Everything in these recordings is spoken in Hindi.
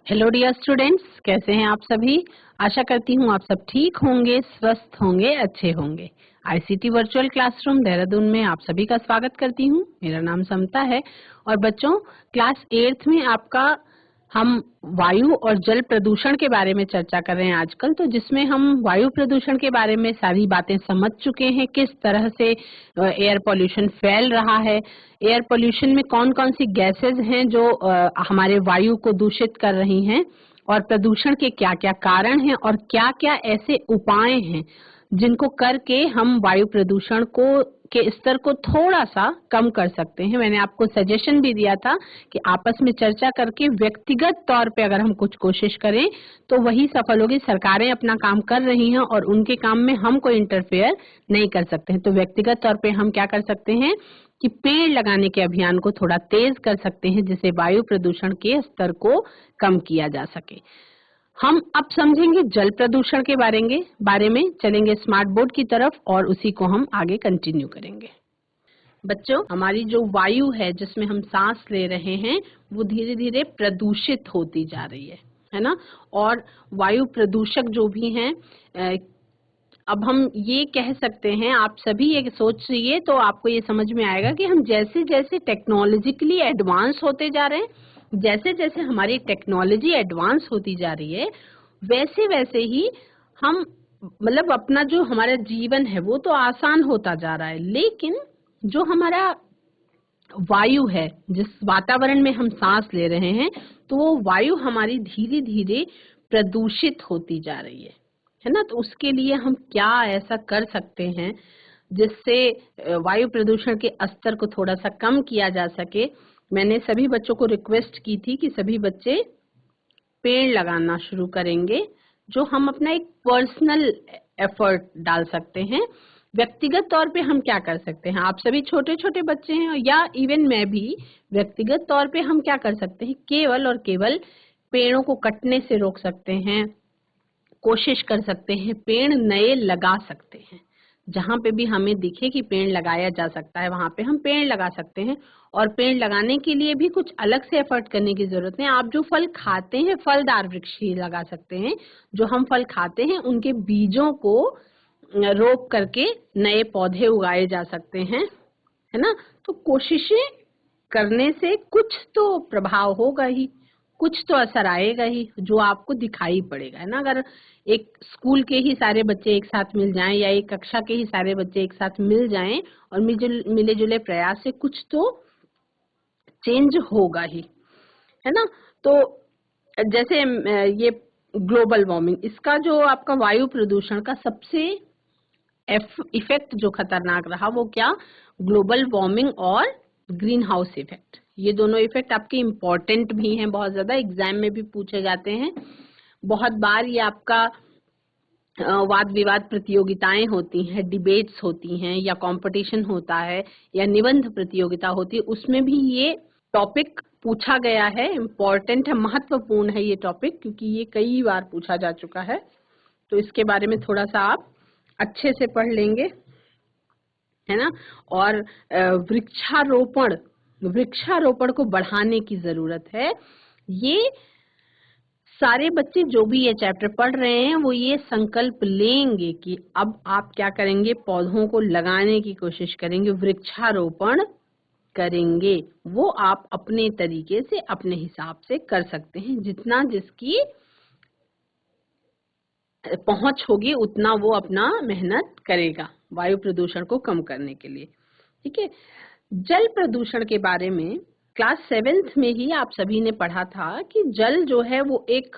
हेलो डियर स्टूडेंट्स, कैसे हैं आप सभी। आशा करती हूँ आप सब ठीक होंगे, स्वस्थ होंगे, अच्छे होंगे। आईसीटी वर्चुअल क्लासरूम देहरादून में आप सभी का स्वागत करती हूँ। मेरा नाम समता है और बच्चों क्लास 8th में आपका हम वायु और जल प्रदूषण के बारे में चर्चा कर रहे हैं आजकल। तो जिसमें हम वायु प्रदूषण के बारे में सारी बातें समझ चुके हैं, किस तरह से एयर पोल्यूशन फैल रहा है, एयर पोल्यूशन में कौन कौन सी गैसेज हैं जो हमारे वायु को दूषित कर रही हैं, और प्रदूषण के क्या क्या कारण हैं और क्या क्या ऐसे उपाय हैं जिनको करके हम वायु प्रदूषण को के स्तर को थोड़ा सा कम कर सकते हैं। मैंने आपको सजेशन भी दिया था कि आपस में चर्चा करके व्यक्तिगत तौर पे अगर हम कुछ कोशिश करें तो वही सफल होगी। सरकारें अपना काम कर रही हैं और उनके काम में हम कोई इंटरफेयर नहीं कर सकते हैं। तो व्यक्तिगत तौर पे हम क्या कर सकते हैं कि पेड़ लगाने के अभियान को थोड़ा तेज कर सकते हैं, जिससे वायु प्रदूषण के स्तर को कम किया जा सके। हम अब समझेंगे जल प्रदूषण के बारे में चलेंगे स्मार्ट बोर्ड की तरफ और उसी को हम आगे कंटिन्यू करेंगे। बच्चों, हमारी जो वायु है जिसमें हम सांस ले रहे हैं वो धीरे धीरे प्रदूषित होती जा रही है ना। और वायु प्रदूषक जो भी हैं, अब हम ये कह सकते हैं, आप सभी ये सोचिए तो आपको ये समझ में आएगा कि हम जैसे जैसे टेक्नोलॉजिकली एडवांस होते जा रहे हैं, जैसे जैसे हमारी टेक्नोलॉजी एडवांस होती जा रही है, वैसे वैसे ही हम मतलब अपना जो हमारा जीवन है वो तो आसान होता जा रहा है, लेकिन जो हमारा वायु है, जिस वातावरण में हम सांस ले रहे हैं, तो वो वायु हमारी धीरे धीरे प्रदूषित होती जा रही है ना। तो उसके लिए हम क्या ऐसा कर सकते हैं जिससे वायु प्रदूषण के स्तर को थोड़ा सा कम किया जा सके। मैंने सभी बच्चों को रिक्वेस्ट की थी कि सभी बच्चे पेड़ लगाना शुरू करेंगे, जो हम अपना एक पर्सनल एफर्ट डाल सकते हैं। व्यक्तिगत तौर पे हम क्या कर सकते हैं, आप सभी छोटे छोटे बच्चे हैं या इवन मैं भी, व्यक्तिगत तौर पे हम क्या कर सकते हैं, केवल और केवल पेड़ों को कटने से रोक सकते हैं, कोशिश कर सकते हैं, पेड़ नए लगा सकते हैं। जहाँ पे भी हमें दिखे कि पेड़ लगाया जा सकता है वहाँ पे हम पेड़ लगा सकते हैं। और पेड़ लगाने के लिए भी कुछ अलग से एफर्ट करने की जरूरत है। आप जो फल खाते हैं, फलदार वृक्ष ही लगा सकते हैं। जो हम फल खाते हैं उनके बीजों को रोप करके नए पौधे उगाए जा सकते हैं, है ना। तो कोशिशें करने से कुछ तो प्रभाव होगा ही, कुछ तो असर आएगा ही, जो आपको दिखाई पड़ेगा, है ना। अगर एक स्कूल के ही सारे बच्चे एक साथ मिल जाएं या एक कक्षा के ही सारे बच्चे एक साथ मिल जाएं और मिले जुले प्रयास से कुछ तो चेंज होगा ही, है ना। तो जैसे ये ग्लोबल वार्मिंग, इसका जो आपका वायु प्रदूषण का सबसे इफेक्ट जो खतरनाक रहा वो क्या, ग्लोबल वार्मिंग और ग्रीन हाउस इफेक्ट। ये दोनों इफेक्ट आपके इम्पोर्टेंट भी हैं, बहुत ज्यादा एग्जाम में भी पूछे जाते हैं। बहुत बार ये आपका वाद विवाद प्रतियोगिताएं होती हैं, डिबेट्स होती हैं, या कंपटीशन होता है, या निबंध प्रतियोगिता होती है, उसमें भी ये टॉपिक पूछा गया है। इम्पोर्टेंट है, महत्वपूर्ण है ये टॉपिक, क्योंकि ये कई बार पूछा जा चुका है। तो इसके बारे में थोड़ा सा आप अच्छे से पढ़ लेंगे, है ना। और वृक्षारोपण को बढ़ाने की जरूरत है। ये सारे बच्चे जो भी ये चैप्टर पढ़ रहे हैं वो ये संकल्प लेंगे कि अब आप क्या करेंगे, पौधों को लगाने की कोशिश करेंगे, वृक्षारोपण करेंगे। वो आप अपने तरीके से, अपने हिसाब से कर सकते हैं। जितना जिसकी पहुंच होगी उतना वो अपना मेहनत करेगा वायु प्रदूषण को कम करने के लिए, ठीक है। जल प्रदूषण के बारे में क्लास 7th में ही आप सभी ने पढ़ा था कि जल जो है वो एक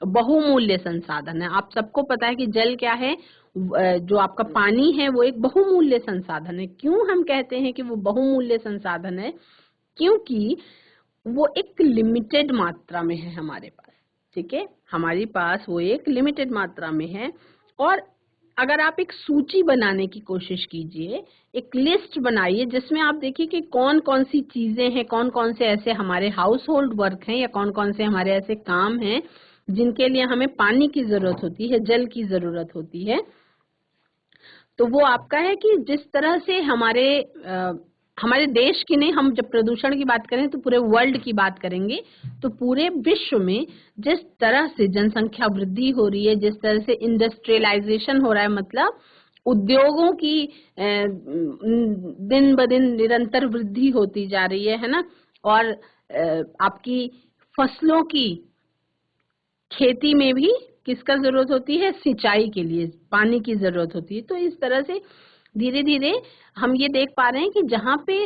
बहुमूल्य संसाधन है। आप सबको पता है कि जल क्या है, जो आपका पानी है वो एक बहुमूल्य संसाधन है। क्यों हम कहते हैं कि वो बहुमूल्य संसाधन है, क्योंकि वो एक लिमिटेड मात्रा में है हमारे पास, ठीक है। हमारे पास वो एक लिमिटेड मात्रा में है। और अगर आप एक सूची बनाने की कोशिश कीजिए, एक लिस्ट बनाइए जिसमें आप देखिए कि कौन कौन सी चीजें हैं, कौन कौन से ऐसे हमारे हाउस होल्ड वर्क हैं, या कौन कौन से हमारे ऐसे काम हैं जिनके लिए हमें पानी की जरूरत होती है, जल की जरूरत होती है। तो वो आपका है कि जिस तरह से हमारे देश की नहीं, हम जब प्रदूषण की बात करें तो पूरे वर्ल्ड की बात करेंगे। तो पूरे विश्व में जिस तरह से जनसंख्या वृद्धि हो रही है, जिस तरह से इंडस्ट्रियलाइजेशन हो रहा है, मतलब उद्योगों की दिन ब दिन निरंतर वृद्धि होती जा रही है ना। और आपकी फसलों की खेती में भी किसका जरूरत होती है? सिंचाई के लिए पानी की जरूरत होती है। तो इस तरह से धीरे धीरे हम ये देख पा रहे हैं कि जहाँ पे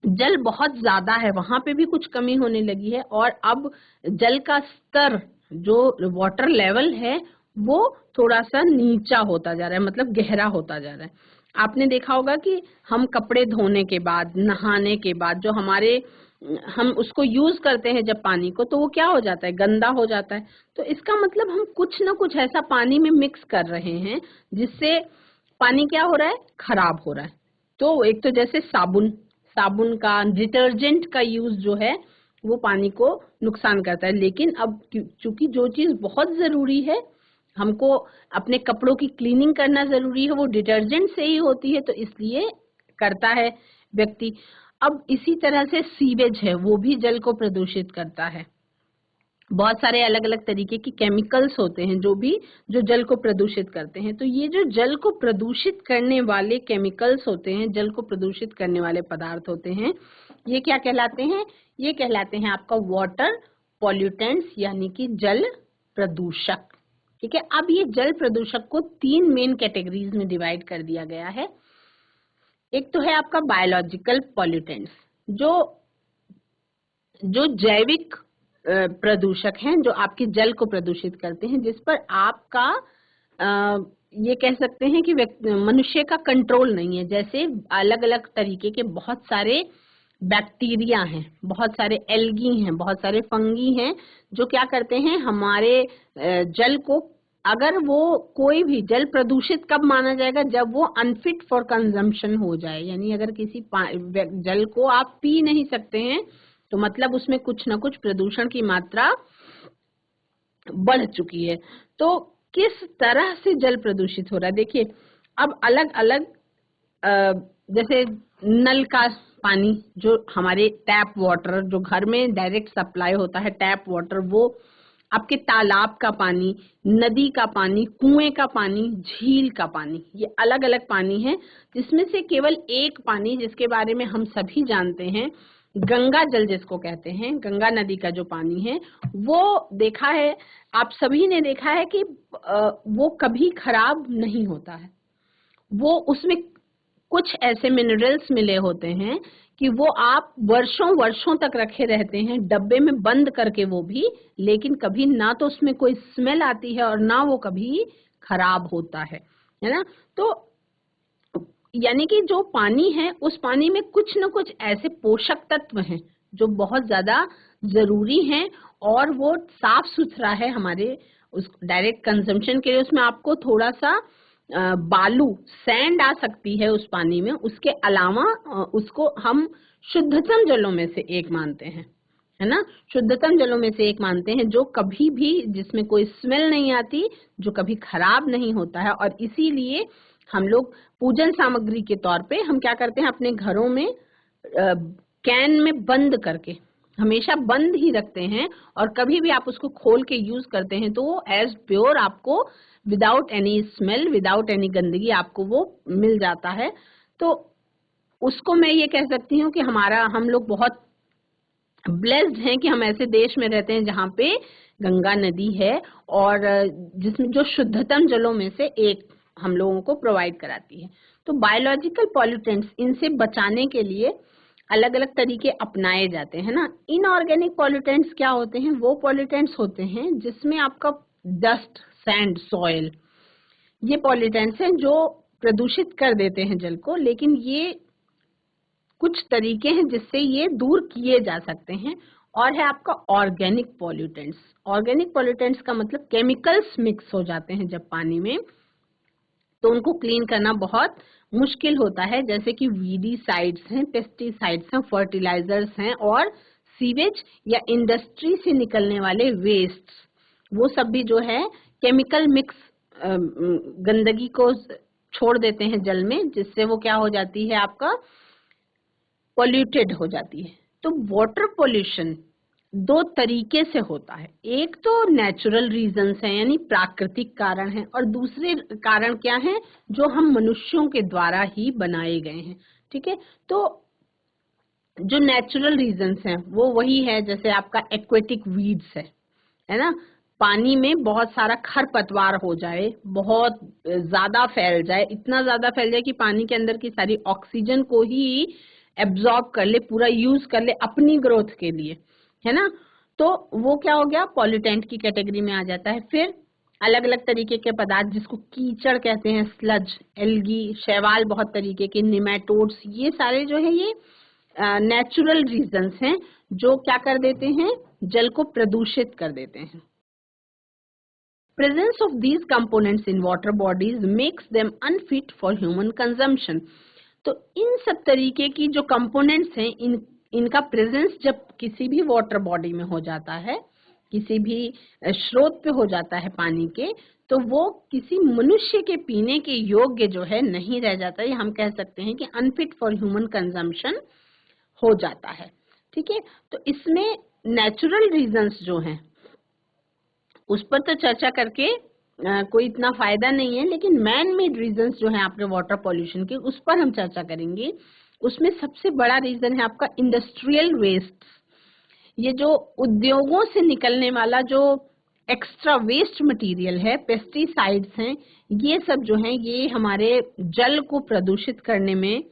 जल बहुत ज्यादा है वहां पे भी कुछ कमी होने लगी है, और अब जल का स्तर, जो वाटर लेवल है, वो थोड़ा सा नीचा होता जा रहा है, मतलब गहरा होता जा रहा है। आपने देखा होगा कि हम कपड़े धोने के बाद, नहाने के बाद जो हम उसको यूज करते हैं जब पानी को, तो वो क्या हो जाता है? गंदा हो जाता है। तो इसका मतलब हम कुछ ना कुछ ऐसा पानी में मिक्स कर रहे हैं जिससे पानी क्या हो रहा है? खराब हो रहा है। तो एक तो जैसे साबुन का, डिटर्जेंट का यूज जो है वो पानी को नुकसान करता है। लेकिन अब चूंकि जो चीज बहुत जरूरी है, हमको अपने कपड़ों की क्लीनिंग करना जरूरी है, वो डिटर्जेंट से ही होती है, तो इसलिए करता है व्यक्ति। अब इसी तरह से सीवेज है, वो भी जल को प्रदूषित करता है। बहुत सारे अलग अलग तरीके की केमिकल्स होते हैं जो जल को प्रदूषित करते हैं। तो ये जो जल को प्रदूषित करने वाले केमिकल्स होते हैं, जल को प्रदूषित करने वाले पदार्थ होते हैं, ये क्या कहलाते हैं? ये कहलाते हैं आपका वाटर पॉल्यूटेंट्स, यानी कि जल प्रदूषक। ठीक है। अब ये जल प्रदूषक को 3 मेन कैटेगरीज में डिवाइड कर दिया गया है। एक तो है आपका बायोलॉजिकल पॉल्यूटेंट्स, जो जैविक प्रदूषक हैं, जो आपके जल को प्रदूषित करते हैं, जिस पर आपका ये कह सकते हैं कि मनुष्य का कंट्रोल नहीं है। जैसे अलग अलग तरीके के बहुत सारे बैक्टीरिया हैं, बहुत सारे एल्गी हैं, बहुत सारे फंगी हैं, जो क्या करते हैं हमारे जल को, अगर वो कोई भी जल प्रदूषित कब माना जाएगा? जब वो अनफिट फॉर कंजम्पशन हो जाए, यानी अगर किसी जल को आप पी नहीं सकते हैं, तो मतलब उसमें कुछ ना कुछ प्रदूषण की मात्रा बढ़ चुकी है। तो किस तरह से जल प्रदूषित हो रहा है? देखिए, अब अलग अलग जैसे नल का पानी, जो हमारे टैप वाटर, जो घर में डायरेक्ट सप्लाई होता है टैप वाटर, वो आपके तालाब का पानी, नदी का पानी, कुएं का पानी, झील का पानी, ये अलग अलग पानी है। जिसमें से केवल एक पानी जिसके बारे में हम सभी जानते हैं, गंगा जल जिसको कहते हैं, गंगा नदी का जो पानी है, वो देखा है, आप सभी ने देखा है कि वो कभी खराब नहीं होता है। वो उसमें कुछ ऐसे मिनरल्स मिले होते हैं कि वो आप वर्षों वर्षों तक रखे रहते हैं डब्बे में बंद करके, वो भी, लेकिन कभी ना तो उसमें कोई स्मेल आती है और ना वो कभी खराब होता है ना। तो यानी कि जो पानी है, उस पानी में कुछ न कुछ ऐसे पोषक तत्व हैं जो बहुत ज्यादा जरूरी हैं, और वो साफ सुथरा है हमारे उस डायरेक्ट कंजम्पशन के लिए। उसमें आपको थोड़ा सा बालू, सैंड आ सकती है उस पानी में, उसके अलावा उसको हम शुद्धतम जलों में से एक मानते हैं, है ना। शुद्धतम जलों में से एक मानते हैं, जो कभी भी, जिसमें कोई स्मेल नहीं आती, जो कभी खराब नहीं होता है। और इसीलिए हम लोग पूजन सामग्री के तौर पे हम क्या करते हैं, अपने घरों में कैन में बंद करके हमेशा बंद ही रखते हैं, और कभी भी आप उसको खोल के यूज करते हैं तो वो एज प्योर आपको, without any smell, without any गंदगी, आपको वो मिल जाता है। तो उसको मैं ये कह सकती हूँ कि हम लोग बहुत ब्लेस्ड हैं कि हम ऐसे देश में रहते हैं जहाँ पे गंगा नदी है, और जिसमें जो शुद्धतम जलों में से एक हम लोगों को प्रोवाइड कराती है। तो बायोलॉजिकल पॉल्यूटेंट्स, इनसे बचाने के लिए अलग अलग तरीके अपनाए जाते हैं ना। इनऑर्गेनिक पॉल्यूटेंट्स क्या होते हैं? वो पॉल्यूटेंट्स होते हैं जिसमें आपका डस्ट, सैंड, सॉइल, ये पॉल्यूटेंट्स हैं जो प्रदूषित कर देते हैं जल को, लेकिन ये कुछ तरीके हैं जिससे ये दूर किए जा सकते हैं। और है आपका ऑर्गेनिक पॉल्यूटेंट्स। ऑर्गेनिक पॉल्यूटेंट्स का मतलब केमिकल्स मिक्स हो जाते हैं जब पानी में, तो उनको क्लीन करना बहुत मुश्किल होता है, जैसे कि वीडीसाइड्स हैं, पेस्टिसाइड्स हैं, फर्टिलाइजर्स हैं, और सीवेज या इंडस्ट्री से निकलने वाले वेस्ट, वो सब भी जो है केमिकल मिक्स गंदगी को छोड़ देते हैं जल में, जिससे वो क्या हो जाती है, आपका पॉल्यूटेड हो जाती है। तो वाटर पॉल्यूशन दो तरीके से होता है, एक तो नेचुरल रीजंस है यानी प्राकृतिक कारण है, और दूसरे कारण क्या है, जो हम मनुष्यों के द्वारा ही बनाए गए हैं। ठीक है, तो जो नेचुरल रीजंस हैं वो वही है, जैसे आपका एक्वेटिक वीड्स है ना, पानी में बहुत सारा खरपतवार हो जाए, बहुत ज्यादा फैल जाए, इतना ज्यादा फैल जाए कि पानी के अंदर की सारी ऑक्सीजन को ही एब्जॉर्ब कर ले, पूरा यूज कर ले अपनी ग्रोथ के लिए, है ना, तो वो क्या हो गया, पॉल्यूटेंट की कैटेगरी में आ जाता है। फिर अलग अलग तरीके के पदार्थ जिसको कीचड़ कहते हैं, स्लज, एल्गी, शैवाल, बहुत तरीके के निमेटोड्स, ये सारे जो है ये नेचुरल रीजंस हैं जो क्या कर देते हैं, जल को प्रदूषित कर देते हैं। Presence of these components in water bodies makes them unfit for human consumption. तो इन सब तरीके की जो कंपोनेंट्स हैं, इनका प्रेजेंस जब किसी भी वाटर बॉडी में हो जाता है, किसी भी स्रोत पे हो जाता है पानी के, तो वो किसी मनुष्य के पीने के योग्य जो है नहीं रह जाता है। हम कह सकते हैं कि अनफिट फॉर ह्यूमन कंजम्पशन हो जाता है। ठीक है, तो इसमें नेचुरल रीजंस जो हैं उस पर तो चर्चा करके कोई इतना फायदा नहीं है, लेकिन मैन मेड रीजंस जो है आपके वाटर पॉल्यूशन के, उस पर हम चर्चा करेंगे। उसमें सबसे बड़ा रीजन है आपका इंडस्ट्रियल वेस्ट। ये जो उद्योगों से निकलने वाला जो एक्स्ट्रा वेस्ट मटेरियल है, पेस्टिसाइड्स हैं, ये सब जो है ये हमारे जल को प्रदूषित करने में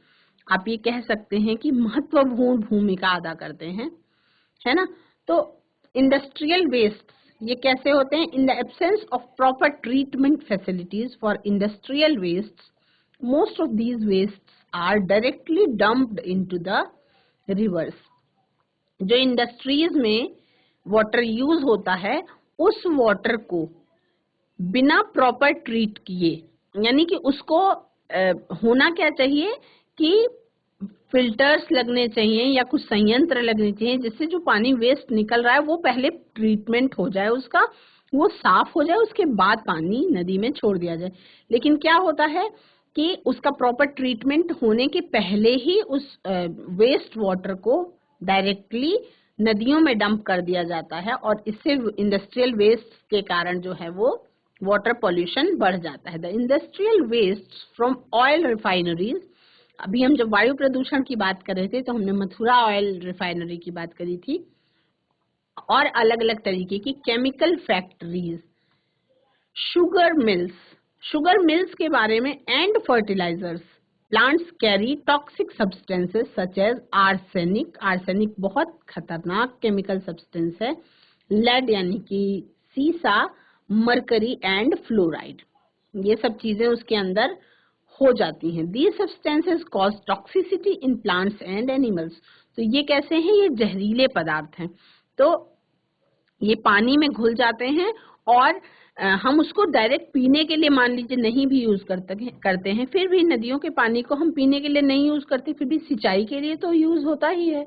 आप ये कह सकते हैं कि महत्वपूर्ण भूमिका अदा करते हैं, है ना। तो इंडस्ट्रियल वेस्ट ये कैसे होते हैं, in the absence of proper treatment facilities for industrial waste, most of these waste are directly dumped into the rivers. जो इंडस्ट्रीज में वाटर यूज होता है, उस वाटर को बिना प्रॉपर ट्रीट किए, यानी कि उसको होना क्या चाहिए कि फिल्टर्स लगने चाहिए या कुछ संयंत्र लगने चाहिए जिससे जो पानी वेस्ट निकल रहा है वो पहले ट्रीटमेंट हो जाए, उसका वो साफ हो जाए, उसके बाद पानी नदी में छोड़ दिया जाए। लेकिन क्या होता है कि उसका प्रॉपर ट्रीटमेंट होने के पहले ही उस वेस्ट वाटर को डायरेक्टली नदियों में डंप कर दिया जाता है, और इससे इंडस्ट्रियल वेस्ट के कारण जो है वो वाटर पॉल्यूशन बढ़ जाता है। The industrial waste from oil refineries, अभी हम जब वायु प्रदूषण की बात कर रहे थे तो हमने मथुरा ऑयल रिफाइनरी की बात करी थी, और अलग अलग तरीके की केमिकल फैक्ट्रीज, शुगर मिल्स के बारे में, and fertilisers, plants carry toxic substances such as arsenic बहुत खतरनाक केमिकल सब्सटेंस है, लेड यानी कि सीसा, मरकरी एंड फ्लोराइड, ये सब चीजें उसके अंदर हो जाती हैं। These substances cause toxicity in plants and animals. तो ये कैसे हैं, ये जहरीले पदार्थ हैं, तो ये पानी में घुल जाते हैं, और हम उसको डायरेक्ट पीने के लिए मान लीजिए नहीं भी यूज करते हैं, फिर भी नदियों के पानी को हम पीने के लिए नहीं यूज करते, फिर भी सिंचाई के लिए तो यूज होता ही है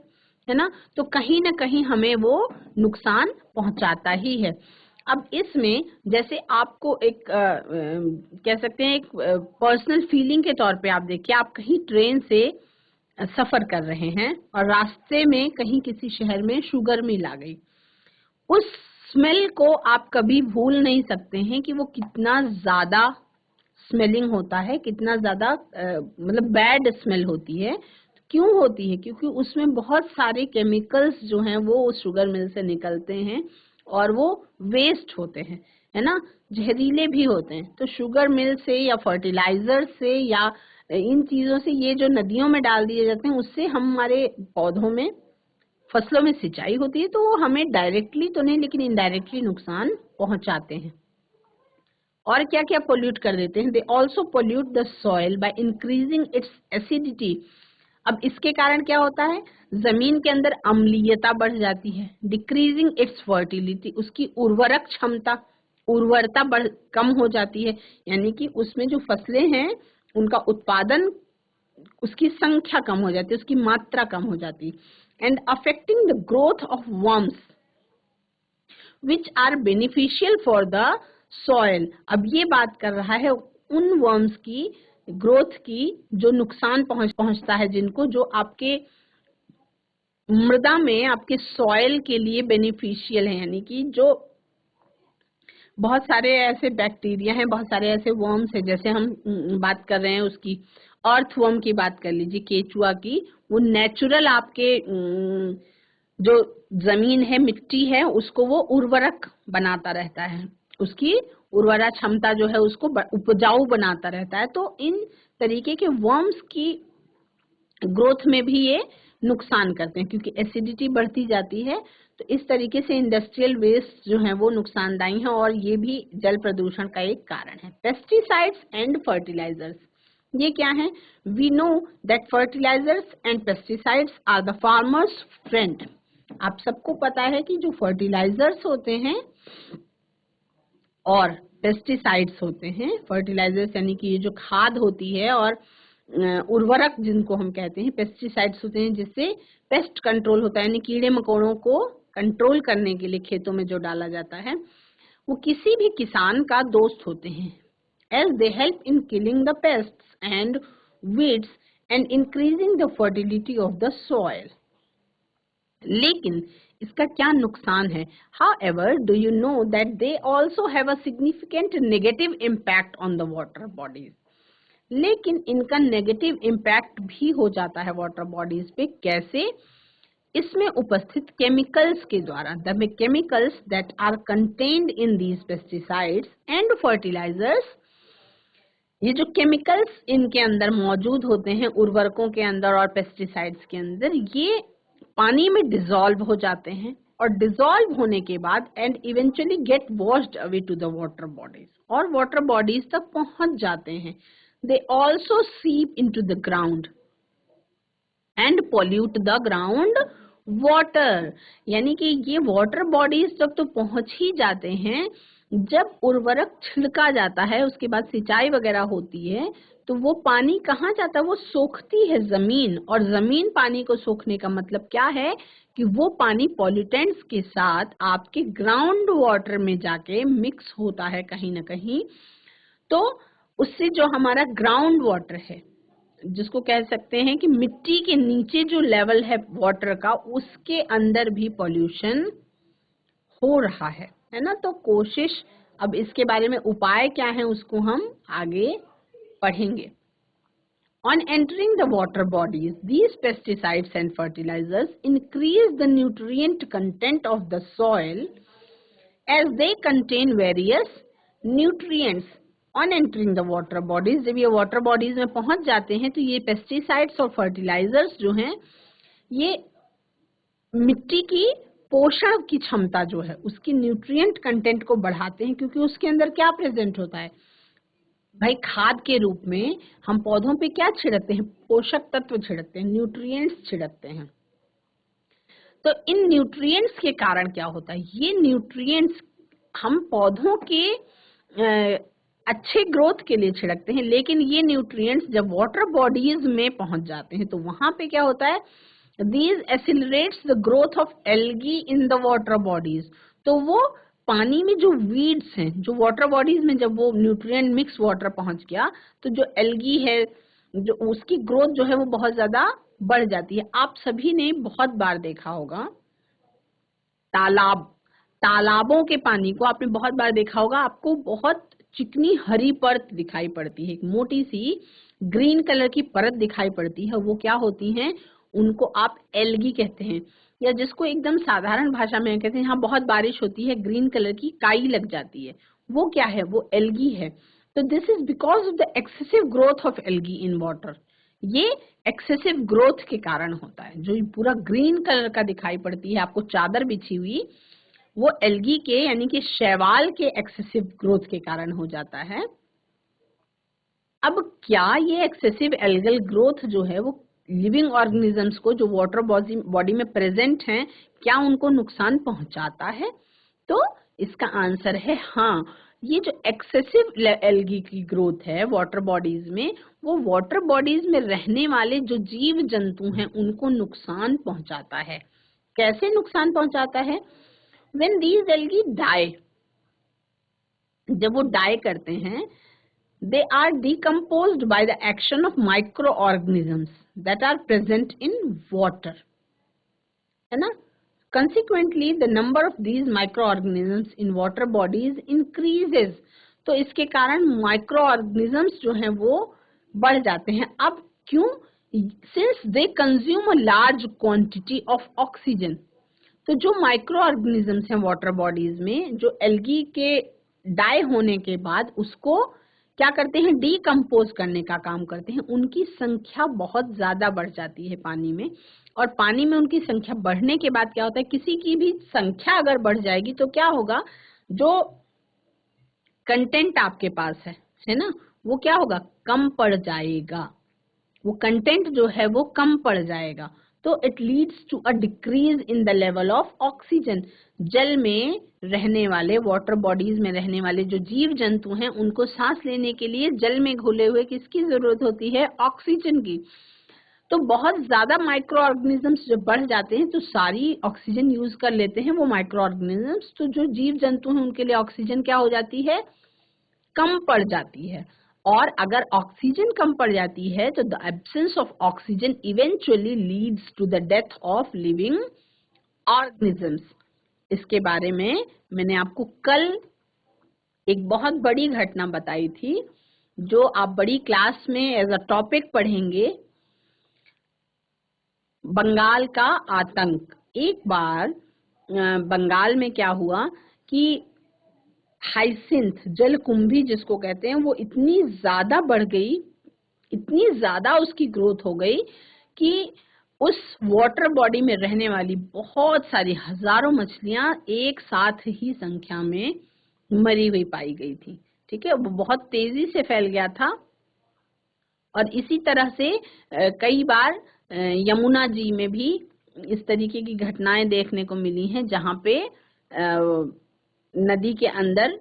ना, तो कहीं ना कहीं हमें वो नुकसान पहुंचाता ही है। अब इसमें जैसे आपको एक कह सकते हैं एक पर्सनल फीलिंग के तौर पे आप देखिए, आप कहीं ट्रेन से सफर कर रहे हैं और रास्ते में कहीं किसी शहर में शुगर मिल आ गई, उस स्मेल को आप कभी भूल नहीं सकते हैं कि वो कितना ज्यादा स्मेलिंग होता है, कितना ज्यादा मतलब बैड स्मेल होती है। क्यों होती है, क्योंकि उसमें बहुत सारे केमिकल्स जो हैं वो उस शुगर मिल से निकलते हैं और वो वेस्ट होते हैं, है ना, जहरीले भी होते हैं। तो शुगर मिल से या फर्टिलाइजर से या इन चीजों से, ये जो नदियों में डाल दिए जाते हैं, उससे हमारे पौधों में, फसलों में सिंचाई होती है, तो वो हमें डायरेक्टली तो नहीं लेकिन इनडायरेक्टली नुकसान पहुंचाते हैं। और क्या क्या पोल्यूट कर देते हैं, they also pollute the soil by increasing its acidity. अब इसके कारण क्या होता है, जमीन के अंदर अम्लीयता बढ़ जाती है, डिक्रीजिंग इट्स फर्टिलिटी, उसकी उर्वरक क्षमता, उर्वरता कम हो जाती है, यानी कि उसमें जो फसलें हैं उनका उत्पादन, उसकी संख्या कम हो जाती है, उसकी मात्रा कम हो जाती है। And affecting the growth of worms which are beneficial for the soil. अब ये बात कर रहा है उन वर्म्स की ग्रोथ की जो नुकसान पहुंचता है, जिनको, जो आपके मृदा में आपके सॉइल के लिए बेनिफिशियल है, यानी कि जो बहुत सारे ऐसे बैक्टीरिया हैं, बहुत सारे ऐसे वर्म्स हैं, जैसे हम बात कर रहे हैं उसकी अर्थवर्म की बात कर लीजिए, केचुआ की, वो नेचुरल आपके जो जमीन है, मिट्टी है, उसको वो उर्वरक बनाता रहता है, उसकी उर्वरा क्षमता जो है उसको उपजाऊ बनाता रहता है। तो इन तरीके के वर्म्स की ग्रोथ में भी ये नुकसान करते हैं, क्योंकि एसिडिटी बढ़ती जाती है। तो इस तरीके से इंडस्ट्रियल वेस्ट जो है वो नुकसानदायी है, और ये भी जल प्रदूषण का एक कारण है। पेस्टिसाइड्स एंड फर्टिलाइजर्स, ये क्या है? We know that fertilisers and pesticides are the farmers friend. आप सबको पता है कि जो फर्टिलाइजर्स होते हैं और पेस्टिसाइड्स होते हैं, फर्टिलाइजर्स यानी कि ये जो खाद होती है, और उर्वरक जिनको हम कहते हैं, पेस्टिसाइड्स होते हैं जिससे पेस्ट कंट्रोल होता है, यानी कीड़े मकोड़ों को कंट्रोल करने के लिए खेतों में जो डाला जाता है, वो किसी भी किसान का दोस्त होते हैं, as they help in killing the pests and weeds and increasing the fertility of the soil. लेकिन इसका क्या नुकसान है? However, do you know that they also have a significant negative impact on the water bodies? लेकिन इनका नेगेटिव इम्पैक्ट भी हो जाता है वाटर बॉडीज पे। कैसे? इसमें उपस्थित केमिकल्स के द्वारा। The chemicals that are contained in these pesticides and fertilisers, ये जो केमिकल्स इनके अंदर मौजूद होते हैं, उर्वरकों के अंदर और पेस्टिसाइड्स के अंदर, ये पानी में डिसॉल्व हो जाते हैं, और डिसॉल्व होने के बाद and eventually get washed away to the water bodies, और वाटर बॉडीज तक पहुंच जाते हैं। They also seep into the ground and pollute the ground water. यानी कि ये वाटर बॉडीज तक तो पहुंच ही जाते हैं। जब उर्वरक छिड़का जाता है, उसके बाद सिंचाई वगैरह होती है, तो वो पानी कहाँ जाता है? वो सोखती है जमीन, और जमीन पानी को सोखने का मतलब क्या है कि वो पानी पॉल्यूटेंट्स के साथ आपके ग्राउंड वाटर में जाके मिक्स होता है कहीं ना कहीं। तो उससे जो हमारा ग्राउंड वाटर है, जिसको कह सकते हैं कि मिट्टी के नीचे जो लेवल है वाटर का, उसके अंदर भी पॉल्यूशन हो रहा है ना। तो कोशिश, अब इसके बारे में उपाय क्या है उसको हम आगे पढ़ेंगे। On entering the water bodies, these pesticides and fertilizers increase the nutrient content of the soil as they contain various nutrients. On entering the water bodies, जब ये वाटर बॉडीज में पहुंच जाते हैं, तो ये पेस्टिसाइड्स और फर्टिलाइजर्स जो हैं, ये मिट्टी की पोषण की क्षमता जो है, उसकी न्यूट्रिएंट कंटेंट को बढ़ाते हैं, क्योंकि उसके अंदर क्या प्रेजेंट होता है भाई? खाद के रूप में हम पौधों पे क्या छिड़कते हैं? पोषक तत्व छिड़कते हैं, न्यूट्रिएंट्स छिड़कते हैं। तो इन न्यूट्रिएंट्स के कारण क्या होता है? ये न्यूट्रिएंट्स हम पौधों के अच्छे ग्रोथ के लिए छिड़कते हैं, लेकिन ये न्यूट्रिएंट्स जब वाटर बॉडीज में पहुंच जाते हैं, तो वहां पे क्या होता है? These accelerates the growth of algae in the water bodies. तो वो पानी में जो वीड्स हैं, जो वाटर बॉडीज में जब वो न्यूट्रिएंट मिक्स वाटर पहुंच गया, तो जो एल्गी है, जो उसकी ग्रोथ जो है वो बहुत ज्यादा बढ़ जाती है। आप सभी ने बहुत बार देखा होगा तालाबों के पानी को आपने बहुत बार देखा होगा, आपको बहुत चिकनी हरी परत दिखाई पड़ती है, एक मोटी सी ग्रीन कलर की परत दिखाई पड़ती है। वो क्या होती हैं? उनको आप एल्गी कहते हैं, या जिसको एकदम साधारण भाषा में कहते हैं, यहाँ बहुत बारिश होती है, ग्रीन कलर की काई लग जाती है, वो क्या है? वो एल्गी है। तो this is because of the excessive growth of algae in water. ये एक्सेसिव ग्रोथ के कारण होता है। जो पूरा ग्रीन कलर का दिखाई पड़ती है आपको चादर बिछी हुई, वो एल्गी के यानी कि शैवाल के एक्सेसिव ग्रोथ के कारण हो जाता है। अब क्या ये एक्सेसिव एल्गल ग्रोथ जो है वो लिविंग ऑर्गेनिजम्स को, जो वाटर बॉडी में प्रेजेंट हैं, क्या उनको नुकसान पहुंचाता है? तो इसका आंसर है हाँ। ये जो एक्सेसिव एल्गी की ग्रोथ है वाटर बॉडीज में, वो वाटर बॉडीज में रहने वाले जो जीव जंतु हैं उनको नुकसान पहुंचाता है। कैसे नुकसान पहुंचाता है? When these algae die, जब वो die करते हैं, they are decomposed by the action of microorganisms that are present in water. है ना। Consequently, the number of these microorganisms in water bodies increases. तो इसके कारण microorganisms जो हैं वो बढ़ जाते हैं। अब क्यों? Since they consume a large quantity of oxygen. तो जो माइक्रोऑर्गेनिजम्स हैं वाटर बॉडीज में, जो एल्गी के डाई होने के बाद उसको क्या करते हैं, डीकम्पोज करने का काम करते हैं, उनकी संख्या बहुत ज्यादा बढ़ जाती है पानी में। और पानी में उनकी संख्या बढ़ने के बाद क्या होता है, किसी की भी संख्या अगर बढ़ जाएगी तो क्या होगा, जो कंटेंट आपके पास है ना, वो क्या होगा, कम पड़ जाएगा। वो कंटेंट जो है वो कम पड़ जाएगा। तो it leads to a decrease in the level of oxygen. जल में रहने वाले, वाटर बॉडीज में रहने वाले जो जीव जंतु हैं, उनको सांस लेने के लिए जल में घुले हुए किसकी जरूरत होती है, ऑक्सीजन की। तो बहुत ज्यादा माइक्रो ऑर्गेनिजम्स जब बढ़ जाते हैं तो सारी ऑक्सीजन यूज कर लेते हैं वो माइक्रो ऑर्गेनिजम्स। तो जो जीव जंतु हैं उनके लिए ऑक्सीजन क्या हो जाती है, कम पड़ जाती है। और अगर ऑक्सीजन कम पड़ जाती है तो the absence of oxygen eventually leads to the death of living organisms. इसके बारे में मैंने आपको कल एक बहुत बड़ी घटना बताई थी, जो आप बड़ी क्लास में एज अ टॉपिक पढ़ेंगे, बंगाल का आतंक। एक बार बंगाल में क्या हुआ कि हाइसिंथ जलकुंभी जिसको कहते हैं, वो इतनी ज्यादा बढ़ गई, इतनी ज्यादा उसकी ग्रोथ हो गई कि उस वाटर बॉडी में रहने वाली बहुत सारी हजारों मछलियां एक साथ ही संख्या में मरी हुई पाई गई थी। ठीक है, वो बहुत तेजी से फैल गया था। और इसी तरह से कई बार यमुना जी में भी इस तरीके की घटनाएं देखने को मिली हैं, जहां पे नदी के अंदर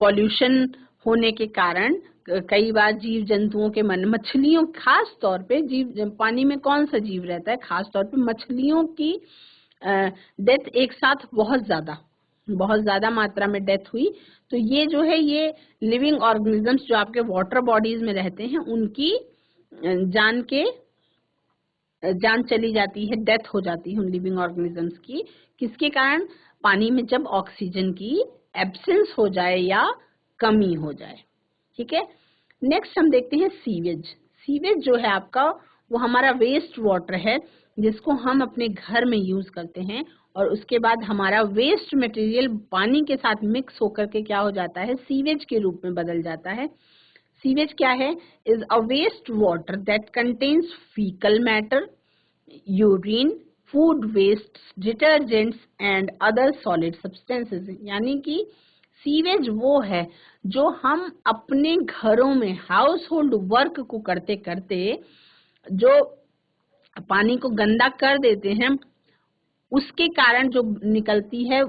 पॉल्यूशन होने के कारण कई बार जीव जंतुओं के मन, मछलियों खास तौर पे, जीव पानी में कौन सा जीव रहता है, खास तौर पे मछलियों की डेथ एक साथ बहुत ज्यादा मात्रा में डेथ हुई। तो ये जो है, ये लिविंग ऑर्गेनिजम्स जो आपके वाटर बॉडीज में रहते हैं, उनकी जान चली जाती है, डेथ हो जाती है उन लिविंग ऑर्गेनिजम्स की। किसके कारण? पानी में जब ऑक्सीजन की एब्सेंस हो जाए या कमी हो जाए। ठीक है, नेक्स्ट हम देखते हैं सीवेज। सीवेज जो है आपका, वो हमारा वेस्ट वाटर है जिसको हम अपने घर में यूज करते हैं, और उसके बाद हमारा वेस्ट मटेरियल पानी के साथ मिक्स होकर के क्या हो जाता है, सीवेज के रूप में बदल जाता है। सीवेज क्या है? Is a waste water that contains faecal matter, urine, food waste, detergents and other solid substances. यानी कि सीवेज वो है जो हम अपने घरों में हाउस होल्ड वर्क को करते करते जो पानी को गंदा कर देते हैं, उसके कारण जो निकलती है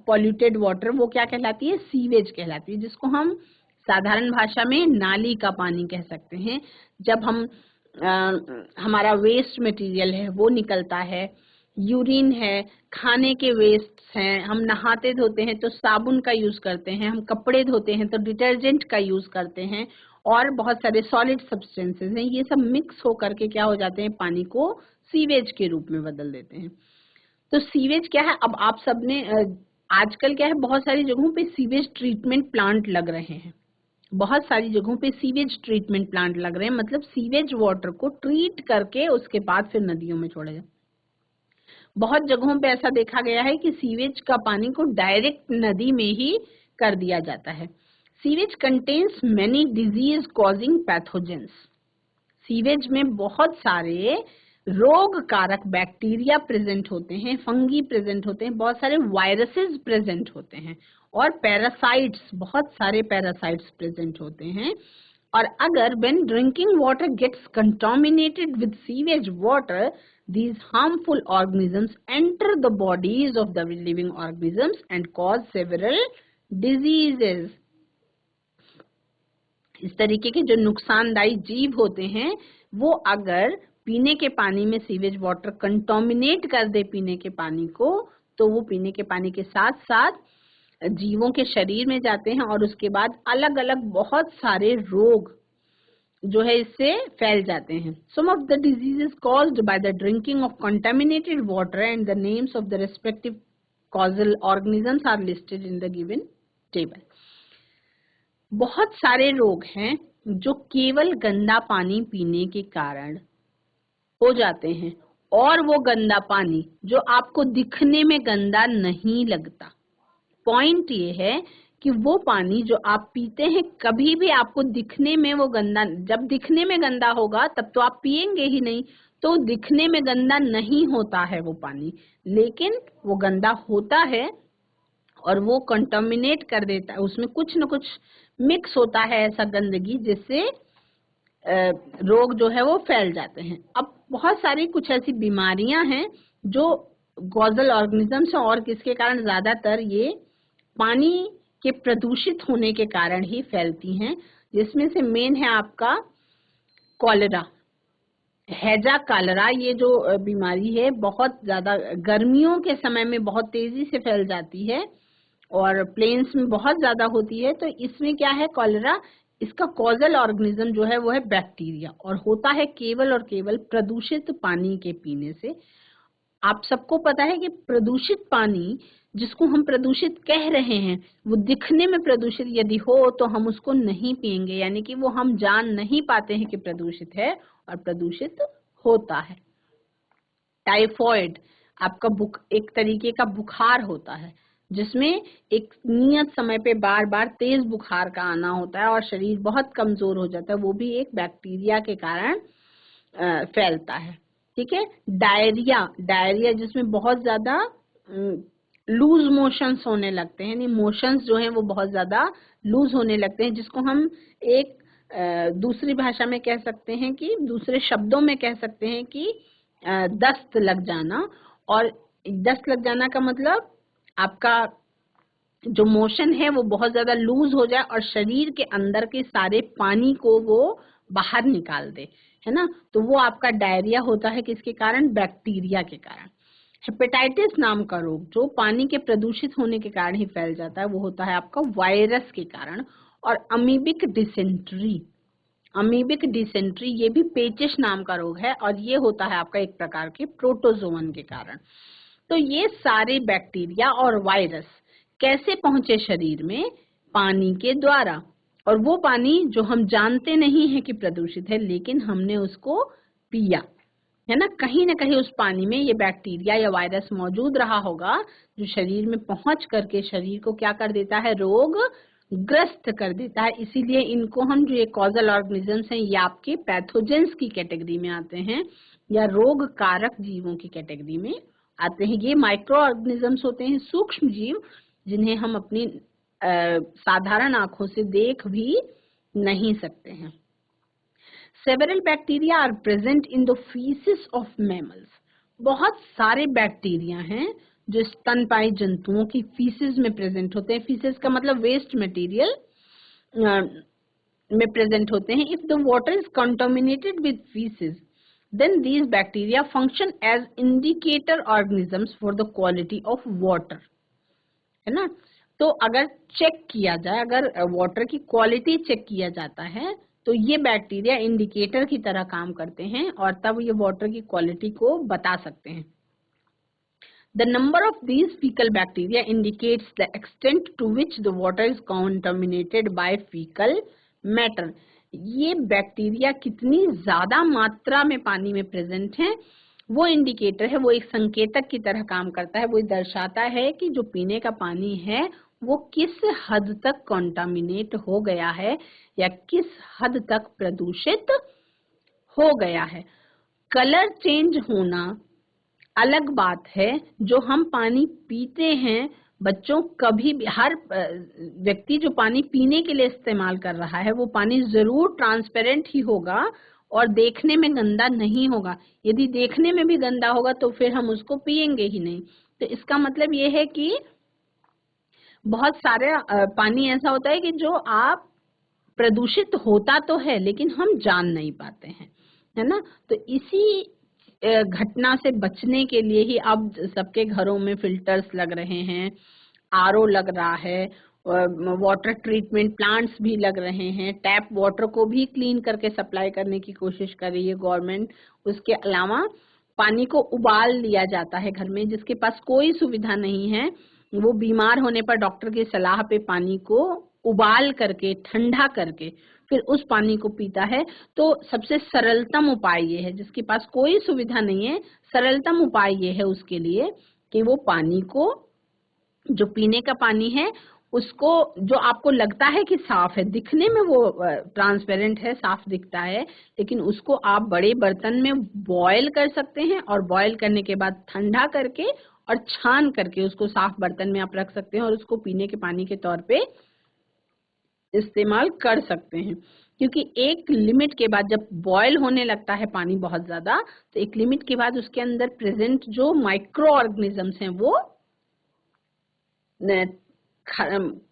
पॉल्यूटेड वाटर, वो क्या कहलाती है, सीवेज कहलाती है, जिसको हम साधारण भाषा में नाली का पानी कह सकते हैं। जब हम हमारा वेस्ट मटेरियल है वो निकलता है, यूरिन है, खाने के वेस्ट हैं, हम नहाते धोते हैं तो साबुन का यूज करते हैं, हम कपड़े धोते हैं तो डिटर्जेंट का यूज करते हैं, और बहुत सारे सॉलिड सब्सटेंसेस हैं, ये सब मिक्स होकर के क्या हो जाते हैं, पानी को सीवेज के रूप में बदल देते हैं। तो सीवेज क्या है? अब आप सबने आजकल क्या है, बहुत सारी जगहों पे सीवेज ट्रीटमेंट प्लांट लग रहे हैं, बहुत सारी जगहों पे सीवेज ट्रीटमेंट प्लांट लग रहे हैं, मतलब सीवेज वाटर को ट्रीट करके उसके बाद फिर नदियों में छोड़ा जाए। बहुत जगहों पे ऐसा देखा गया है कि सीवेज का पानी को डायरेक्ट नदी में ही कर दिया जाता है। Sewage contains many disease causing pathogens. Sewage में बहुत सारे रोग कारक बैक्टीरिया प्रेजेंट होते हैं, फंगी प्रेजेंट होते हैं, बहुत सारे वायरसेस प्रेजेंट होते हैं, और पैरासाइट्स, बहुत सारे पैरासाइट्स प्रेजेंट होते हैं। और अगर when drinking water gets contaminated with sewage water, these harmful organisms enter the bodies of the living organisms and cause several diseases. इस तरीके के जो नुकसानदायी जीव होते हैं, वो अगर पीने के पानी में सीवेज वाटर कंटामिनेट कर दे पीने के पानी को, तो वो पीने के पानी के साथ साथ जीवों के शरीर में जाते हैं, और उसके बाद अलग अलग बहुत सारे रोग जो है इससे फैल जाते हैं। Some of the diseases caused by the drinking of contaminated water and the names of the respective causal organisms are listed in the given table. बहुत सारे रोग हैं जो केवल गंदा पानी पीने के कारण हो जाते हैं, और वो गंदा पानी जो आपको दिखने में गंदा नहीं लगता। पॉइंट ये है कि वो पानी जो आप पीते हैं कभी भी आपको दिखने में वो गंदा, जब दिखने में गंदा होगा तब तो आप पिएंगे ही नहीं, तो दिखने में गंदा नहीं होता है वो पानी, लेकिन वो गंदा होता है और वो कंटामिनेट कर देता है, उसमें कुछ न कुछ मिक्स होता है ऐसा गंदगी जिससे रोग जो है वो फैल जाते हैं। अब बहुत सारी कुछ ऐसी बीमारियां हैं जो कॉजल ऑर्गेनिजम्स हैं और किसके कारण, ज्यादातर ये पानी के प्रदूषित होने के कारण ही फैलती हैं, जिसमें से मेन है आपका कॉलेरा, हैजा कॉलेरा। ये जो बीमारी है बहुत ज्यादा गर्मियों के समय में बहुत तेजी से फैल जाती है और प्लेन्स में बहुत ज्यादा होती है। तो इसमें क्या है, कॉलेरा, इसका कॉजल ऑर्गेनिज्म जो है वो है बैक्टीरिया, और होता है केवल और केवल प्रदूषित पानी के पीने से। आप सबको पता है कि प्रदूषित पानी जिसको हम प्रदूषित कह रहे हैं वो दिखने में प्रदूषित यदि हो तो हम उसको नहीं पिएंगे, यानी कि वो हम जान नहीं पाते हैं कि प्रदूषित है और प्रदूषित होता है। टाइफॉइड आपका एक तरीके का बुखार होता है जिसमें एक नियत समय पे बार बार तेज बुखार का आना होता है और शरीर बहुत कमजोर हो जाता है, वो भी एक बैक्टीरिया के कारण फैलता है। ठीक है। डायरिया जिसमें बहुत ज्यादा लूज मोशंस होने लगते हैं, यानी मोशंस जो हैं वो बहुत ज्यादा लूज होने लगते हैं, जिसको हम एक दूसरी भाषा में कह सकते हैं कि, दूसरे शब्दों में कह सकते हैं कि दस्त लग जाना। और दस्त लग जाना का मतलब आपका जो मोशन है वो बहुत ज्यादा लूज हो जाए और शरीर के अंदर के सारे पानी को वो बाहर निकाल दे, है ना, तो वो आपका डायरिया होता है। किसके कारण? बैक्टीरिया के कारण। हेपेटाइटिस नाम का रोग जो पानी के प्रदूषित होने के कारण ही फैल जाता है, वो होता है आपका वायरस के कारण। और अमीबिक डिसेंट्री ये भी पेचिश नाम का रोग है और ये होता है आपका एक प्रकार के प्रोटोजोवन के कारण। तो ये सारे बैक्टीरिया और वायरस कैसे पहुंचे शरीर में? पानी के द्वारा। और वो पानी जो हम जानते नहीं है कि प्रदूषित है, लेकिन हमने उसको पिया, है ना कहीं उस पानी में ये बैक्टीरिया या वायरस मौजूद रहा होगा जो शरीर में पहुंच करके शरीर को क्या कर देता है? रोग ग्रस्त कर देता है। इसीलिए इनको हम, जो ये कॉजल ऑर्गेनिजम्स हैं, ये आपके पैथोजेंस की कैटेगरी में आते हैं या रोग कारक जीवों की कैटेगरी में आते हैं। ये माइक्रो ऑर्गेनिजम्स होते हैं, सूक्ष्म जीव, जिन्हें हम अपनी साधारण आंखों से देख भी नहीं सकते हैं। Several bacteria are present in the feces of mammals. बहुत सारे बैक्टीरिया हैं जो स्तनपायी जंतुओं की फीसिस में प्रेजेंट होते हैं। फीसिस का मतलब वेस्ट मटेरियल में प्रेजेंट होते हैं। If the water is contaminated with feces, then these bacteria function as indicator organisms for the quality of water. है ना, तो अगर चेक किया जाए, अगर वाटर की क्वालिटी चेक किया जाता है तो ये बैक्टीरिया इंडिकेटर की तरह काम करते हैं और तब ये वाटर की क्वालिटी को बता सकते हैं। The number of these fecal bacteria indicates the extent to which the water is contaminated by fecal matter. ये बैक्टीरिया कितनी ज्यादा मात्रा में पानी में प्रेजेंट हैं वो इंडिकेटर है, वो एक संकेतक की तरह काम करता है। वो दर्शाता है कि जो पीने का पानी है वो किस हद तक कॉन्टामिनेट हो गया है या किस हद तक प्रदूषित हो गया है। कलर चेंज होना अलग बात है। जो हम पानी पीते हैं, बच्चों, कभी भी हर व्यक्ति जो पानी पीने के लिए इस्तेमाल कर रहा है वो पानी जरूर ट्रांसपेरेंट ही होगा और देखने में गंदा नहीं होगा। यदि देखने में भी गंदा होगा तो फिर हम उसको पिएंगे ही नहीं। तो इसका मतलब ये है कि बहुत सारे पानी ऐसा होता है कि जो आप प्रदूषित होता तो है लेकिन हम जान नहीं पाते हैं, है ना। तो इसी घटना से बचने के लिए ही अब सबके घरों में फिल्टर्स लग रहे हैं, आरओ लग रहा है वाटर ट्रीटमेंट प्लांट्स भी लग रहे हैं, टैप वाटर को भी क्लीन करके सप्लाई करने की कोशिश कर रही है गवर्नमेंट। उसके अलावा पानी को उबाल लिया जाता है घर में। जिसके पास कोई सुविधा नहीं है वो बीमार होने पर डॉक्टर की सलाह पे पानी को उबाल करके ठंडा करके फिर उस पानी को पीता है। तो सबसे सरलतम उपाय ये है, जिसके पास कोई सुविधा नहीं है, सरलतम उपाय ये है उसके लिए कि वो पानी को, जो पीने का पानी है उसको, जो आपको लगता है कि साफ है, दिखने में वो ट्रांसपेरेंट है, साफ दिखता है, लेकिन उसको आप बड़े बर्तन में बॉयल कर सकते हैं और बॉयल करने के बाद ठंडा करके और छान करके उसको साफ बर्तन में आप रख सकते हैं और उसको पीने के पानी के तौर पे इस्तेमाल कर सकते हैं। क्योंकि एक लिमिट के बाद जब बॉयल होने लगता है पानी बहुत ज्यादा, तो एक लिमिट के बाद उसके अंदर प्रेजेंट जो माइक्रो ऑर्गेनिजम्स हैं वो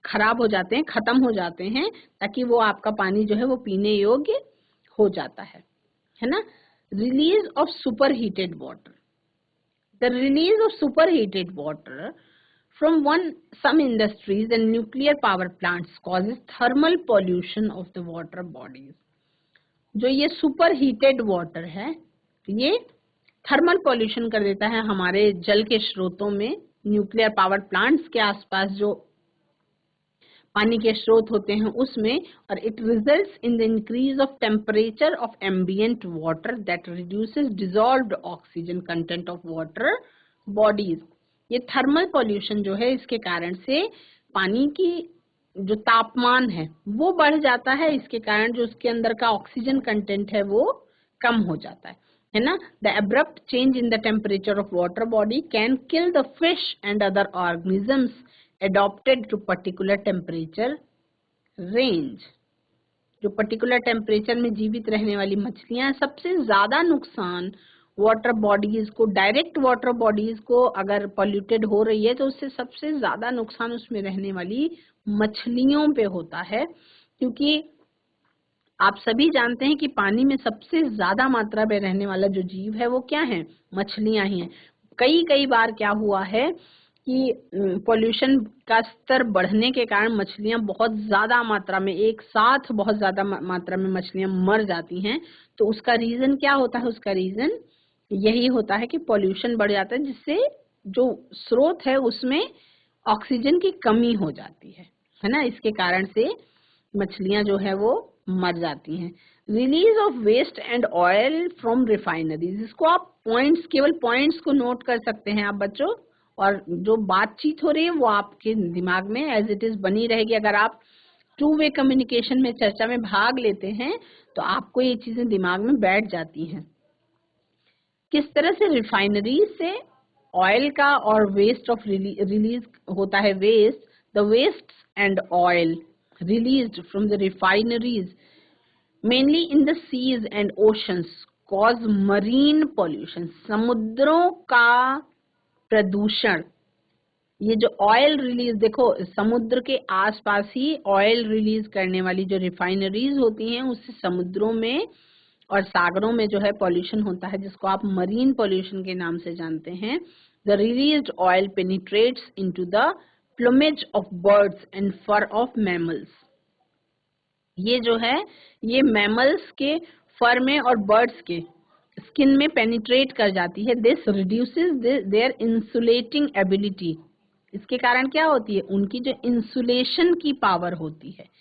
खराब हो जाते हैं, खत्म हो जाते हैं, ताकि वो आपका पानी जो है वो पीने योग्य हो जाता है ना। Release of super heated water, the release of super heated water from some industries and nuclear power plants causes thermal pollution of the water bodies। जो ये सुपर हीटेड वाटर है ये थर्मल पॉल्यूशन कर देता है हमारे जल के स्रोतों में, न्यूक्लियर पावर प्लांट्स के आसपास जो पानी के स्रोत होते हैं उसमें, और it results in the increase of temperature of ambient water that reduces dissolved oxygen content of water bodies. ये थर्मल पॉल्यूशन जो है इसके कारण से पानी की जो तापमान है वो बढ़ जाता है, इसके कारण जो उसके अंदर का ऑक्सीजन कंटेंट है वो कम हो जाता है ना। The abrupt change in the temperature of water body can kill the fish and other organisms adopted to particular temperature range। जो पर्टिकुलर टेम्परेचर में जीवित रहने वाली मछलियां, सबसे ज्यादा नुकसान वाटर बॉडीज को, डायरेक्ट वाटर बॉडीज को अगर पॉल्यूटेड हो रही है तो उससे सबसे ज्यादा नुकसान उसमें रहने वाली मछलियों पे होता है। क्योंकि आप सभी जानते हैं कि पानी में सबसे ज्यादा मात्रा में रहने वाला जो जीव है वो क्या है, मछलियां ही हैं। कई बार क्या हुआ है कि पोल्यूशन का स्तर बढ़ने के कारण मछलियां बहुत ज्यादा मात्रा में, एक साथ बहुत ज्यादा मात्रा में मछलियां मर जाती हैं। तो उसका रीजन क्या होता है, उसका रीजन यही होता है कि पोल्यूशन बढ़ जाता है, जिससे जो स्रोत है उसमें ऑक्सीजन की कमी हो जाती है ना। इसके कारण से मछलियां जो है वो मर जाती हैं। Release of waste and oil from refineries, इसको आप पॉइंट्स, केवल पॉइंट्स को नोट कर सकते हैं आप बच्चों, और जो बातचीत हो रही है वो आपके दिमाग में एज इट इज बनी रहेगी। अगर आप टू वे कम्युनिकेशन में, चर्चा में भाग लेते हैं तो आपको ये चीजें दिमाग में बैठ जाती हैं। किस तरह से रिफाइनरी से ऑयल का और वेस्ट ऑफ रिलीज होता है, waste, the waste and oil released from the refineries mainly in the seas and oceans cause marine pollution। समुद्रों का प्रदूषण, ये जो ऑयल रिलीज, देखो समुद्र के आसपास ही ऑयल रिलीज करने वाली जो रिफाइनरीज होती हैं उससे समुद्रों में और सागरों में जो है पॉल्यूशन होता है, जिसको आप मरीन पॉल्यूशन के नाम से जानते हैं। The released oil penetrates into the plumage of birds and fur of mammals। ये जो है ये मैमल्स के फर में और बर्ड्स के स्किन में पेनिट्रेट कर जाती है। This reduces their insulating ability. इसके कारण क्या होती है, उनकी जो इंसुलेशन की पावर होती है।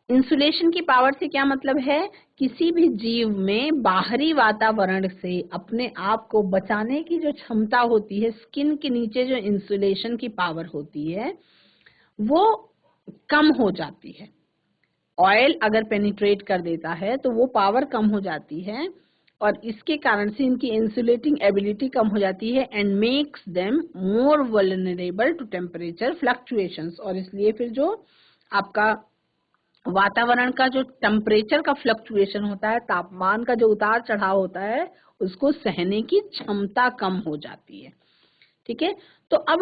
इंसुलेशन की पावर से क्या मतलब है, किसी भी जीव में बाहरी वातावरण से अपने आप को बचाने की जो क्षमता होती है, स्किन के नीचे जो इंसुलेशन की पावर होती है वो कम हो जाती है। ऑयल अगर पेनिट्रेट कर देता है तो वो पावर कम हो जाती है और इसके कारण से इनकी इंसुलेटिंग एबिलिटी कम हो जाती है and makes them more vulnerable to temperature fluctuations. और इसलिए फिर जो आपका वातावरण का जो टेम्परेचर का फ्लक्चुएशन होता है, तापमान का जो उतार चढ़ाव होता है, उसको सहने की क्षमता कम हो जाती है। ठीक है, तो अब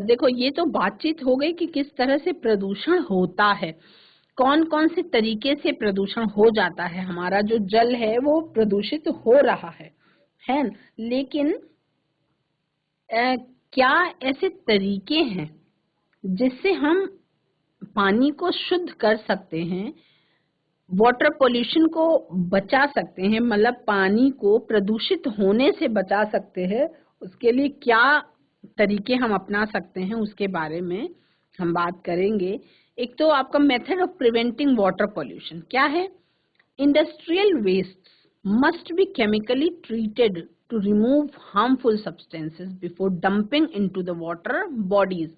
देखो ये तो बातचीत हो गई कि किस तरह से प्रदूषण होता है, कौन कौन से तरीके से प्रदूषण हो जाता है, हमारा जो जल है वो प्रदूषित हो रहा है। लेकिन क्या ऐसे तरीके हैं जिससे हम पानी को शुद्ध कर सकते हैं, वाटर पोल्यूशन को बचा सकते हैं, मतलब पानी को प्रदूषित होने से बचा सकते हैं, उसके लिए क्या तरीके हम अपना सकते हैं उसके बारे में हम बात करेंगे। एक तो आपका method of preventing water pollution क्या है? Industrial waste must be chemically treated to remove harmful substances before dumping into the water bodies.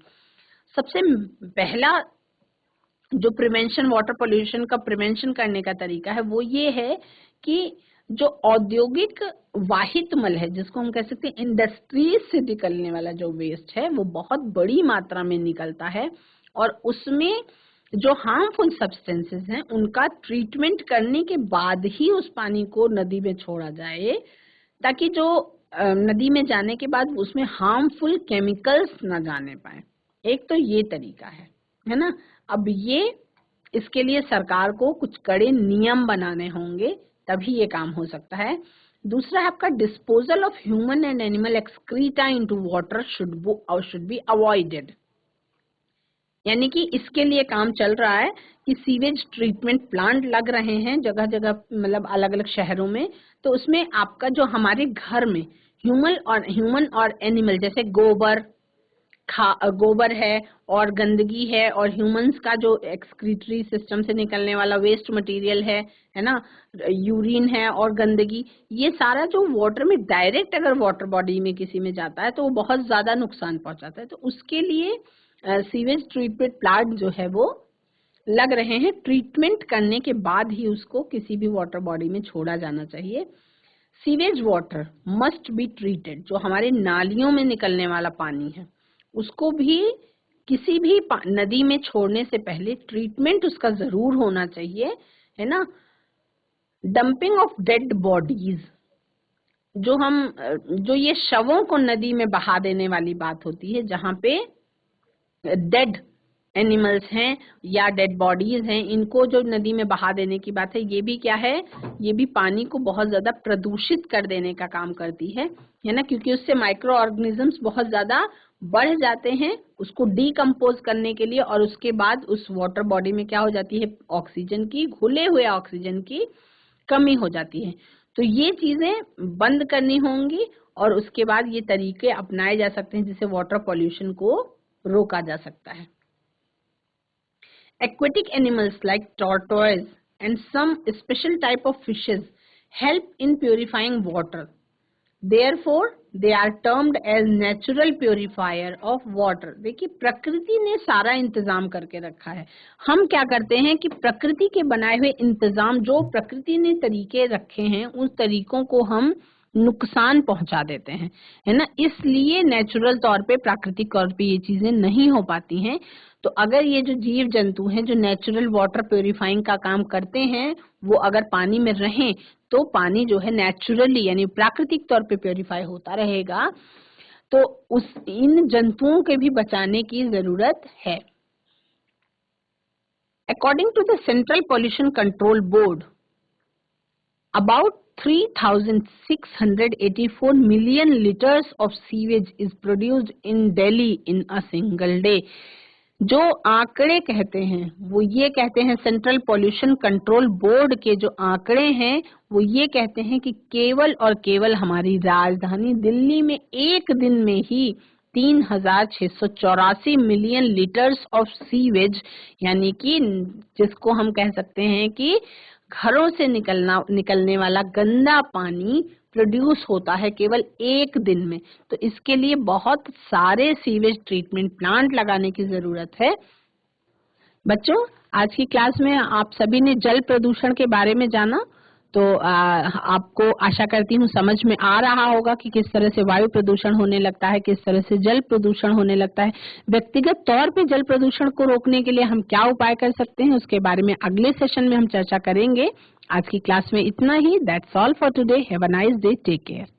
सबसे पहला जो प्रिवेंशन, वाटर पोल्यूशन का प्रिवेंशन करने का तरीका है वो ये है कि जो औद्योगिक वाहित मल है, जिसको हम कह सकते हैं इंडस्ट्रीज से निकलने वाला जो वेस्ट है, वो बहुत बड़ी मात्रा में निकलता है और उसमें जो हार्मफुल सब्सटेंसेस हैं उनका ट्रीटमेंट करने के बाद ही उस पानी को नदी में छोड़ा जाए, ताकि जो नदी में जाने के बाद उसमें हार्मफुल केमिकल्स ना जाने पाए। एक तो ये तरीका है ना। अब ये इसके लिए सरकार को कुछ कड़े नियम बनाने होंगे, तभी ये काम हो सकता है। दूसरा है आपका disposal of human and animal excreta into water should be avoided. यानी कि इसके लिए काम चल रहा है कि सीवेज ट्रीटमेंट प्लांट लग रहे हैं जगह जगह, मतलब अलग अलग शहरों में। तो उसमें आपका जो हमारे घर में ह्यूमन और एनिमल, जैसे गोबर है और गंदगी है और ह्यूमंस का जो एक्सक्रीटरी सिस्टम से निकलने वाला वेस्ट मटेरियल है ना, यूरिन है और गंदगी, ये सारा जो वाटर में डायरेक्ट अगर वाटर बॉडी में किसी में जाता है तो वो बहुत ज्यादा नुकसान पहुंचाता है। तो उसके लिए सीवेज ट्रीटमेंट प्लांट जो है वो लग रहे हैं। ट्रीटमेंट करने के बाद ही उसको किसी भी वाटर बॉडी में छोड़ा जाना चाहिए। Sewage water must be treated, जो हमारे नालियों में निकलने वाला पानी है उसको भी किसी भी नदी में छोड़ने से पहले ट्रीटमेंट उसका जरूर होना चाहिए, है ना। डंपिंग ऑफ डेड बॉडीज, जो ये शवों को नदी में बहा देने वाली बात होती है, जहां पे डेड एनिमल्स हैं या डेड बॉडीज हैं, इनको जो नदी में बहा देने की बात है, ये भी क्या है, ये भी पानी को बहुत ज्यादा प्रदूषित कर देने का काम करती है ना, क्योंकि उससे माइक्रो ऑर्गेनिजम्स बहुत ज्यादा बढ़ जाते हैं उसको डीकम्पोज करने के लिए, और उसके बाद उस वाटर बॉडी में क्या हो जाती है, ऑक्सीजन की, घुले हुए ऑक्सीजन की कमी हो जाती है। तो ये चीजें बंद करनी होंगी और उसके बाद ये तरीके अपनाए जा सकते हैं जिससे वाटर पॉल्यूशन को रोका जा सकता है। Aquatic animals like tortoise and some special type of fishes help in purifying water. Therefore, they are termed as natural purifier of water. देखिए, प्रकृति ने सारा इंतजाम करके रखा है। हम क्या करते हैं कि प्रकृति के बनाए हुए इंतजाम, जो प्रकृति ने तरीके रखे हैं, उन तरीकों को हम नुकसान पहुंचा देते हैं, है ना। इसलिए नेचुरल तौर पे, प्राकृतिक तौर पे ये चीजें नहीं हो पाती हैं। तो अगर ये जो जीव जंतु हैं जो नेचुरल वाटर प्यूरिफाइंग का काम करते हैं, वो अगर पानी में रहें तो पानी जो है नेचुरली यानी प्राकृतिक तौर पे प्यूरिफाई होता रहेगा। तो इन जंतुओं के भी बचाने की जरूरत है। According to the central pollution control board, about 3,684 million liters of sewage is produced in Delhi in a single day. जो आंकड़े कहते हैं वो ये कहते हैं, सेंट्रल पॉल्यूशन कंट्रोल बोर्ड के जो आंकड़े हैं वो ये कहते हैं कि केवल और केवल हमारी राजधानी दिल्ली में एक दिन में ही 3,684 मिलियन लीटर्स ऑफ सीवेज, यानी कि जिसको हम कह सकते हैं कि घरों से निकलने वाला गंदा पानी प्रोड्यूस होता है केवल एक दिन में। तो इसके लिए बहुत सारे सीवेज ट्रीटमेंट प्लांट लगाने की जरूरत है। बच्चों, आज की क्लास में आप सभी ने जल प्रदूषण के बारे में जाना, तो आपको आशा करती हूँ समझ में आ रहा होगा कि किस तरह से वायु प्रदूषण होने लगता है, किस तरह से जल प्रदूषण होने लगता है। व्यक्तिगत तौर पे जल प्रदूषण को रोकने के लिए हम क्या उपाय कर सकते हैं, उसके बारे में अगले सेशन में हम चर्चा करेंगे। आज की क्लास में इतना ही। That's all for today. Have a nice day. Take care.